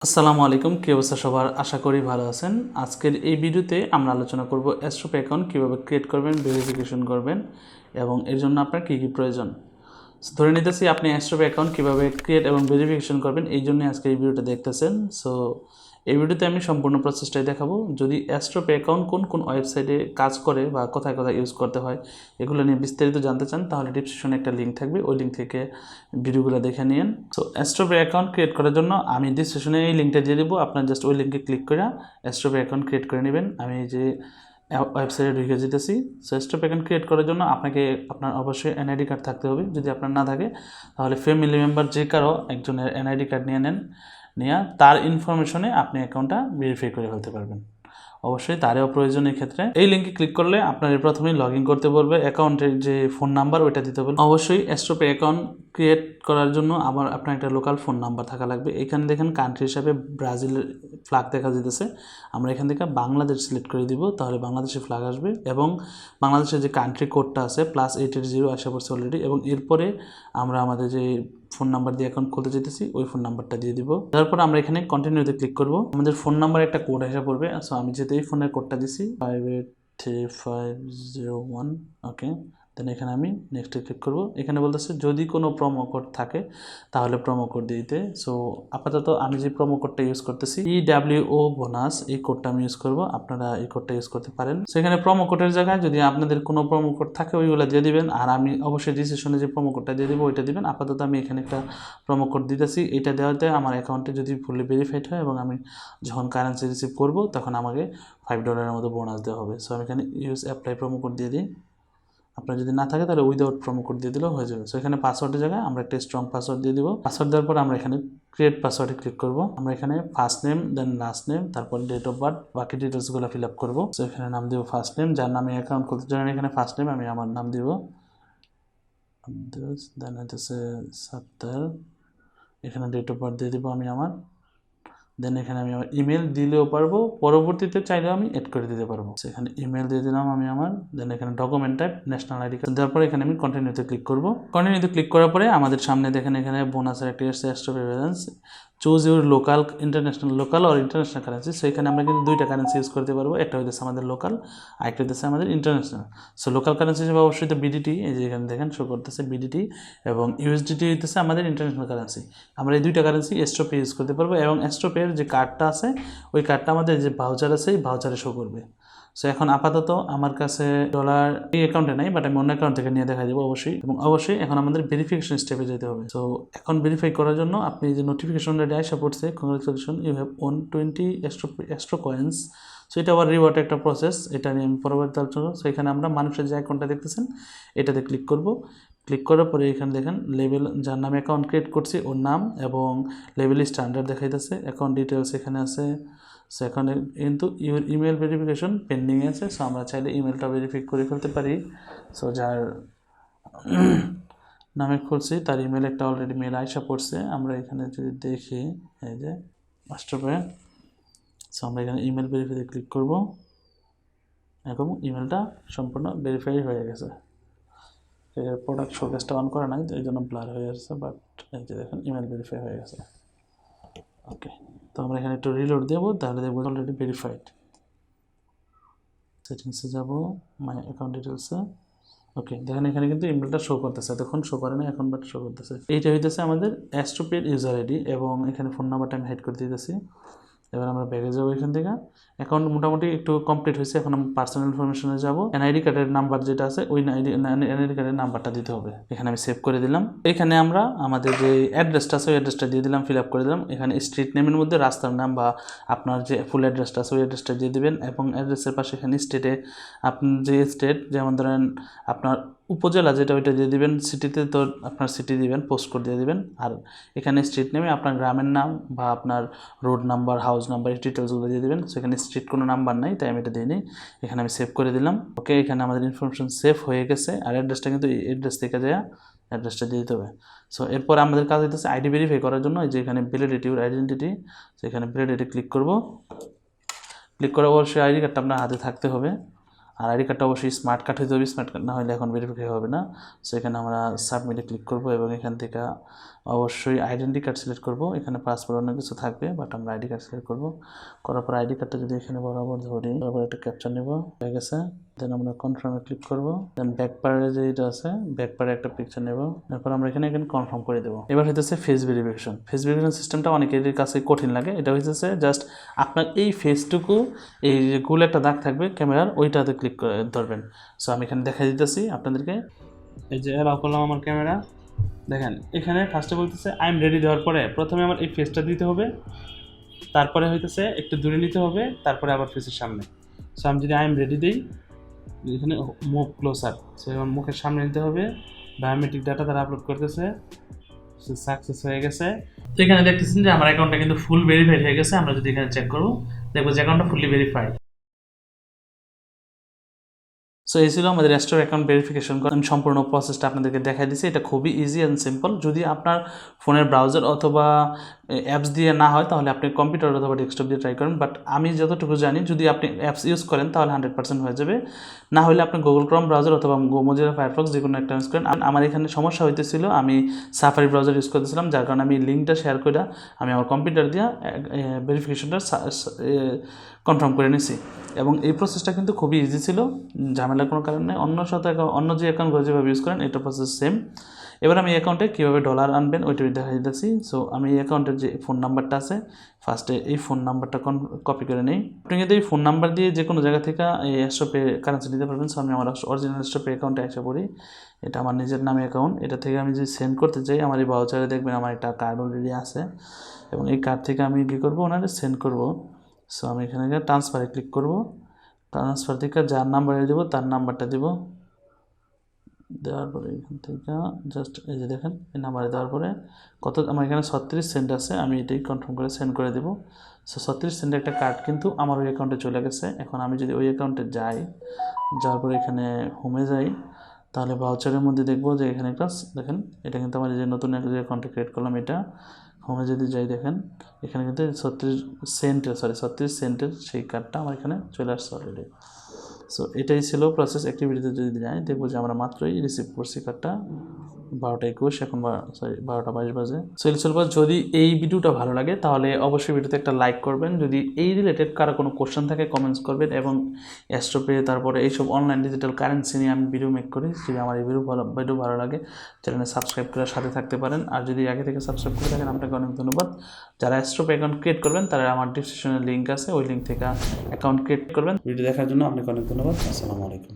আসসালামু আলাইকুম, কি অবস্থা সবার? আশা করি ভালো আছেন। আজকের এই ভিডিওতে আমরা আলোচনা করব অ্যাস্ট্রোপে অ্যাকাউন্ট কীভাবে ক্রিয়েট করবেন, ভেরিফিকেশন করবেন এবং এর জন্য আপনার কী কী প্রয়োজন। ধরে নিতেছি আপনি অ্যাস্ট্রোপে অ্যাকাউন্ট কীভাবে ক্রিয়েট এবং ভেরিফিকেশন করবেন, এই জন্যই আজকে এই ভিডিওটা দেখতেছেন। সো এই ভিডিওতে আমি সম্পূর্ণ প্রসেসটাই দেখাবো। যদি অ্যাস্ট্রোপে অ্যাকাউন্ট কোন কোন ওয়েবসাইটে কাজ করে বা কোথায় কোথায় ইউজ করতে হয় এগুলো নিয়ে বিস্তারিত জানতে চান, তাহলে ডিসক্রিপশনে একটা লিঙ্ক থাকবে, ওই লিঙ্ক থেকে ভিডিওগুলো দেখে নিন। সো অ্যাস্ট্রোপে অ্যাকাউন্ট ক্রিয়েট করার জন্য আমি ডিসক্রিপশনে এই লিঙ্কটা দিয়ে দেবো, আপনার জাস্ট ওই লিঙ্কে ক্লিক করে অ্যাস্ট্রোপে অ্যাকাউন্ট ক্রিয়েট করে নেবেন। আমি যে ওয়েবসাইটে ঢুকে যেতেছি। সো অ্যাস্ট্রোপে অ্যাকাউন্ট ক্রিয়েট করার জন্য আপনাকে আপনার অবশ্যই এনআইডি কার্ড থাকতে হবে। যদি আপনার না থাকে তাহলে ফ্যামিলি মেম্বার যে কারো একজনের এনআইডি কার্ড নিয়ে নেন, নিয়ে তার ইনফরমেশনে আপনি অ্যাকাউন্টটা ভেরিফাই করে ফেলতে পারবেন। অবশ্যই তারও প্রয়োজন। এই ক্ষেত্রে এই লিঙ্কে ক্লিক করলে আপনার প্রথমেই লগ ইন করতে বলবে, অ্যাকাউন্টের যে ফোন নাম্বার ওইটা দিতে বলবে। অবশ্যই অ্যাস্ট্রোপে অ্যাকাউন্ট ক্রিয়েট করার জন্য আবার আপনার একটা লোকাল ফোন নাম্বার থাকা লাগবে। এখানে দেখেন কান্ট্রি হিসাবে ব্রাজিলের ফ্ল্যাগ দেখা যেতেছে, আমরা এখান থেকে বাংলাদেশ সিলেক্ট করে দিব, তাহলে বাংলাদেশের ফ্ল্যাগ আসবে এবং বাংলাদেশের যে কান্ট্রি কোডটা আছে +880 আসা পড়ছে অলরেডি। এবং এরপরে আমরা আমাদের যে ফোন নাম্বার দিয়ে অ্যাকাউন্ট খুলতে যেতেছি ওই ফোন নাম্বারটা দিয়ে দিব। তারপর আমরা এখানে কন্টিনিউতে ক্লিক করব। আমাদের ফোন নাম্বার একটা কোড এসে পড়বে। সো আমি যেহেতু এই ফোনের কোডটা দিছি 583501, ওকে। দেন এখানে আমি নেক্সটে ক্লিক করব। এখানে বলতেছে যদি কোনো প্রোমো কোড থাকে তাহলে প্রোমো কোড দিতে। সো আপাতত আমি যে প্রোমো কোডটা ইউজ করতেছি EWOBONUS, এই কোডটা আমি ইউজ করব। আপনারা এই কোডটা ইউজ করতে পারেন। সেখানে প্রোমো কোডের জায়গায় যদি আপনাদের কোনো প্রোমো কোড থাকে ওইগুলো দিয়ে দিবেন, আর আমি অবশ্যই ডিসক্রিপশনে যে প্রোমো কোডটা দিয়ে দেবো ওইটা দিবেন। আপাতত আমি এখানে একটা প্রোমো কোড দিতেছি। এটা দেওয়াতে আমার অ্যাকাউন্টে যদি ফুললি ভেরিফাইড হয় এবং আমি যখন কারেন্সি রিসিভ করব তখন আমাকে $5 মতো বোনাস দেওয়া হবে। সো আমি এখানে ইউজ অ্যাপ্লাই প্রোমো কোড দিয়ে দিই। আপনার যদি না থাকে তাহলে উইদাউট প্রোমো কোড দিয়ে দিলেও হয়ে যাবে। সো এখানে পাসওয়ার্ডের জায়গায় আমরা একটা স্ট্রং পাসওয়ার্ড দিয়ে দিব। পাসওয়ার্ড দেওয়ার পর আমরা এখানে ক্রিয়েট পাসওয়ার্ডে ক্লিক করব। আমরা এখানে ফার্স্ট নেম, দেন লাস্ট নেম, তারপর ডেট অফ বার্থ, বাকি ডিটেলসগুলো ফিল আপ করবো। সো এখানে নাম দিব ফার্স্ট নেম, যার নামে অ্যাকাউন্ট করতে চান এখানে ফার্স্ট নেম, আমি আমার নাম দিব দেন হচ্ছে সাত্তার। এখানে ডেট অফ বার্থ দিয়ে দিব আমি আমার। দেন এখানে আমি আমার ইমেল দিলেও পারবো, পরবর্তীতে চাইলেও আমি এড করে দিতে পারবো। এখানে ইমেল দিয়ে দিলাম আমি আমার। দেন এখানে document type national ID card দেওয়ার পরে এখানে আমি কন্টিনিউতে ক্লিক করব। কন্টিনিউতে ক্লিক করার পরে আমাদের সামনে দেখেন এখানে বোনাসের একটা AstroPay balance, choose your local local আর ইন্টারন্যাশনাল কারেন্সি। সো এখানে আমরা কিন্তু দুইটা কারেন্সি ইউজ করতে পারবো, একটা হইতেছে আমাদের লোকাল, আরেকটা হইতেছে আমাদের ইন্টারন্যাশনাল। সো লোকাল কারেন্সি হিসেবে অবশ্যই তো বিডিটি, এই যে এখানে দেখেন শো করতেছে বিডিটি, এবং ইউএসডিটি হইতেছে আমাদের ইন্টারন্যাশনাল কারেন্সি। আমরা এই দুইটা কারেন্সি অ্যাস্ট্রোপে ইউজ করতে পারবো এবং অ্যাস্ট্রোপের যে কার্ডটা আছে ওই কার্ডটা আমাদের যে ভাউচার আছে এই ভাউচারে শো করবে। সো এখন আপাতত আমার কাছে ডলার এই অ্যাকাউন্টে নাই, বাট আমি অন্য অ্যাকাউন্ট থেকে নিয়ে দেখা দেবো অবশ্যই। এবং অবশ্যই এখন আমাদের ভেরিফিকেশন স্টেপে যেতে হবে। সো এখন ভেরিফাই করার জন্য আপনি যে নোটিফিকেশন রেডি আসা পড়ছে, congratulation, you have won 20 extra coins. So এটা আবার রিওয়ার্ড একটা প্রসেস, এটা নিয়ে আমি পরবর্তী আলোচনা। সো এখানে আমরা মানুষের যে অ্যাকাউন্টটা দেখতেছেন এটাতে ক্লিক করব। ক্লিক করার পরে এখানে দেখেন লেভেল, যার নামে অ্যাকাউন্ট ক্রিয়েট করছি ওর নাম এবং লেভেল স্ট্যান্ডার্ড দেখাইতেছে, অ্যাকাউন্ট ডিটেলস এখানে আছে। সো এখানে কিন্তু ইউর ইমেল ভেরিফিকেশন পেন্ডিং আছে। সো আমরা চাইলে ইমেলটা ভেরিফাই করে ফেলতে পারি। সো যার নামে খুলছি তার ইমেল একটা অলরেডি মেল আইসা পড়ছে। আমরা এখানে যদি দেখি এই যে অ্যাস্ট্রোপে, সো আমরা এখানে ইমেল ভেরিফাইতে ক্লিক করব এবং ইমেলটা সম্পূর্ণ ভেরিফাই হয়ে গেছে। প্রোডাক্ট শোকেসটা অন করা নাই, এই জন্য ব্লার হয়ে যাচ্ছে, বাট এই যে দেখেন ইমেল ভেরিফাই হয়ে গেছে। ওকে, তো আমরা এখানে একটু রিলোড দেবো, তাহলে দেখবো অলরেডি ভেরিফাইড। সেটিংসে যাব, মাই অ্যাকাউন্ট ডিটেলসে। ওকে, দেখেন এখানে কিন্তু ইমেলটা শো করতেছে, তখন শো করে না এখন, বাট শো করতেছে। এইটা হইতেছে আমাদের অ্যাস্ট্রোপের ইউজার আইডি এবং এখানে ফোন নাম্বারটা আমি হাইড করে দিতেছি। এবার আমরা ব্যাগে যাবো এখান থেকে। অ্যাকাউন্ট মোটামুটি একটু কমপ্লিট হয়েছে। এখন আমরা পার্সোনাল ইনফরমেশনে যাবো। এনআইডি কার্ডের নাম্বার যেটা আছে ওই এনআইডি কার্ডের নাম্বারটা দিতে হবে। এখানে আমি সেভ করে দিলাম। এখানে আমরা আমাদের যে অ্যাড্রেসটা আছে ওই অ্যাড্রেসটা দিয়ে দিলাম, ফিল আপ করে দিলাম। এখানে স্ট্রিট নেমের মধ্যে রাস্তার নাম বা আপনার যে ফুল অ্যাড্রেসটা আছে ওই অ্যাড্রেসটা দিয়ে দেবেন এবং অ্যাড্রেসের পাশে এখানে স্টেটে আপনি যে স্টেট, যেমন ধরেন আপনার উপজেলা যেটা ওইটা দিয়ে দিবেন, সিটিতে তো আপনার সিটি দিবেন, পোস্ট কোড দিয়ে দিবেন। আর এখানে স্ট্রিট নেমে আপনার গ্রামের নাম বা আপনার রোড নাম্বার, হাউস নাম্বার, এই ডিটেলসগুলো দিয়ে দেবেন। সেখানে স্ট্রিট কোনো নাম্বার নাই, তাই আমি এটা দিয়ে নিই। এখানে আমি সেভ করে দিলাম। ওকে, এখানে আমাদের ইনফরমেশন সেভ হয়ে গেছে। আর অ্যাড্রেসটা কিন্তু এই অ্যাড্রেস থেকে যায় অ্যাড্রেসটা দিয়ে দিতে হবে। সো এরপর আমাদের কাজ হইতেছে আইডি ভেরিফাই করার জন্য এই যে এখানে ভ্যালিডিটি ওর আইডেন্টিটি, সেখানে ভ্যালিডিটি ক্লিক করব। ক্লিক করে অবশ্যই আইডি কার্ডটা আপনার হাতে থাকতে হবে। আর আইডি কার্ডটা অবশ্যই স্মার্ট কার্ড হইতে হবে, স্মার্ট কার্ড না হলে এখন ভেরিফাই হবে না। সো এখানে আমরা সাবমিটে ক্লিক করব এবং এখান থেকে অবশ্যই আইডেন্টি কার্ড সিলেক্ট করব। এখানে পাসপোর্ট অন্য কিছু থাকবে, বাট আমরা আইডি কার্ড সিলেক্ট করব। করার পর আইডি কার্ডটা যদি এখানে বরাবর ধরি, তারপর একটা ক্যাপচার নেব, হয়ে গেছে। দেন আমরা কনফার্মে ক্লিক করব। দেন ব্যাকপারে যে এটা আছে, ব্যাকপারে একটা পিকচার নেব, তারপর আমরা এখানে কনফার্ম করে দেবো। এবার হইতেছে ফেস ভেরিফিকেশন। ফেস ভেরিফিকেশন সিস্টেমটা অনেকের কাছে কঠিন লাগে। এটা হইতেছে জাস্ট আপনার এই ফেসটুকু, এই যে গোল একটা দাগ থাকবে ক্যামেরার, ওইটাতে ক্লিক করে ধরবেন। সো আমি এখানে দেখাই দিতেছি আপনাদেরকে। এই যে অ্যালাউ করলাম আমার ক্যামেরা, দেখেন এখানে ফার্স্টে বলতেছে আই এম রেডি দেওয়ার পরে প্রথমে আমার এই ফেসটা দিতে হবে, তারপরে হইতেছে একটু দূরে নিতে হবে, তারপরে আবার ফেসের সামনে। সো আমি যদি আই এম রেডি দিই, এখানে মুভ ক্লোজার, সো আমার মুখের সামনে নিতে হবে। বায়োমেট্রিক ডাটা তারা আপলোড করতেছে, সাকসেস হয়ে গেছে। তো এখানে দেখতেছেন যে আমার অ্যাকাউন্টটা কিন্তু ফুল ভেরিফাইড হয়ে গেছে। আমরা যদি এখানে চেক করবো, দেখবো যে অ্যাকাউন্টটা ফুললি ভেরিফাইড। সো এই ছিল আমাদের অ্যাস্ট্রো অ্যাকাউন্ট ভেরিফিকেশন করার সম্পূর্ণ প্রসেসটা আপনাদেরকে দেখাই দিচ্ছি। এটা খুবই ইজি অ্যান্ড সিম্পল। যদি আপনার ফোনের ব্রাউজার অথবা অ্যাপস দিয়ে না হয়, তাহলে আপনি কম্পিউটার অথবা ডেস্কটপ দিয়ে ট্রাই করেন। বাট আমি যতটুকু জানি, যদি আপনি অ্যাপস ইউজ করেন তাহলে 100% হয়ে যাবে। না হলে আপনি গুগল ক্রোম ব্রাউজার অথবা মোজিলা ফায়ারফক্স যে কোনো একটা ইউজ করেন। আমার এখানে সমস্যা হইতেছিল, আমি সাফারি ব্রাউজার ইউজ করতেছিলাম, যার কারণে আমি লিঙ্কটা শেয়ার করে আমি আমার কম্পিউটার দিয়ে ভেরিফিকেশনটা কনফার্ম করে নিছি। এবং এই প্রসেসটা কিন্তু খুবই ইজি ছিল, ঝামেলার কোনো কারণ নেই। অন্য যে অ্যাকাউন্টগুলো যেভাবে ইউজ করেন, এটা প্রসেস সেম। এবার আমি এই অ্যাকাউন্টে কীভাবে ডলার আনবেন ওইটা দেখা দিতেছি। সো আমি এই অ্যাকাউন্টের যে ফোন নাম্বারটা আছে, ফার্স্টে এই ফোন নাম্বারটা কপি করে নিই। আপনি কিন্তু এই ফোন নাম্বার দিয়ে যে কোনো জায়গা থেকে এই AstroPay কারেন্সি নিতে পারবেন। সো আমি আমার অরিজিনাল AstroPay অ্যাকাউন্টে এসে পড়ি। এটা আমার নিজের নামে অ্যাকাউন্ট। এটা থেকে আমি যদি সেন্ড করতে চাই, আমার এই ভাউচারে দেখবেন আমার একটা কার্ড অলরেডি আছে, এবং এই কার্ড থেকে আমি কী করবো, ওনারে সেন্ড করবো। সো আমি এখানে গিয়ে ট্রান্সফারে ক্লিক করব। ট্রান্সফার থেকে যার নাম্বারে দেবো তার নাম্বারটা দেব, দেওয়ার পরে এখান থেকে জাস্ট এই যে দেখেন এই নাম্বারে দেওয়ার পরে কত আমার এখানে 36 সেন্ট আছে, আমি এটাই কনফার্ম করে সেন্ড করে দেবো। সো 36 সেন্টের একটা কার্ড কিন্তু আমার ওই অ্যাকাউন্টে চলে গেছে। এখন আমি যদি ওই অ্যাকাউন্টে যাই, যাওয়ার পরে এখানে হোমে যাই, তাহলে ভাউচারের মধ্যে দেখবো যে এখানে একটা দেখেন, এটা কিন্তু আমার যে নতুন একটা যে অ্যাকাউন্টে ক্রিয়েট করলাম, এটা হোমে যদি যাই দেখেন এখানে কিন্তু 36 সেন্টের সেই কার্ডটা আমার এখানে চলে আসছে অলরেডি। সো এটাই ছিল প্রসেস। অ্যাক্টিভিটিতে যদি যাই, দেখবো যে আমরা মাত্রই রিসিভ করছি কার্ডটা 12:21, এখন 12:22 বাজে। সো যদি এই ভিডিওটা ভালো লাগে তাহলে অবশ্যই ভিডিওতে একটা লাইক করবেন। যদি এই রিলেটেড কারো কোনো কোশ্চেন থাকে কমেন্টস করবেন, এবং AstroPay তারপরে এইসব অনলাইন ডিজিটাল কারেন্সি নিয়ে আমি ভিডিও মেক করি। যদি আমার এই ভিডিও ভালো লাগে, চ্যানেলে সাবস্ক্রাইব করে সাথে থাকতে পারেন। আর যদি আগে থেকে সাবস্ক্রাইব করে থাকেন, আপনাকে অনেক ধন্যবাদ। যারা AstroPay অ্যাকাউন্ট ক্রিয়েট করবেন, তারা আমার ডিসক্রিপশনে লিঙ্ক আছে, ওই লিঙ্ক থেকে অ্যাকাউন্ট ক্রিয়েট করবেন। ভিডিও দেখার জন্য আপনাকে অনেক ধন্যবাদ। আসসালামু আলাইকুম।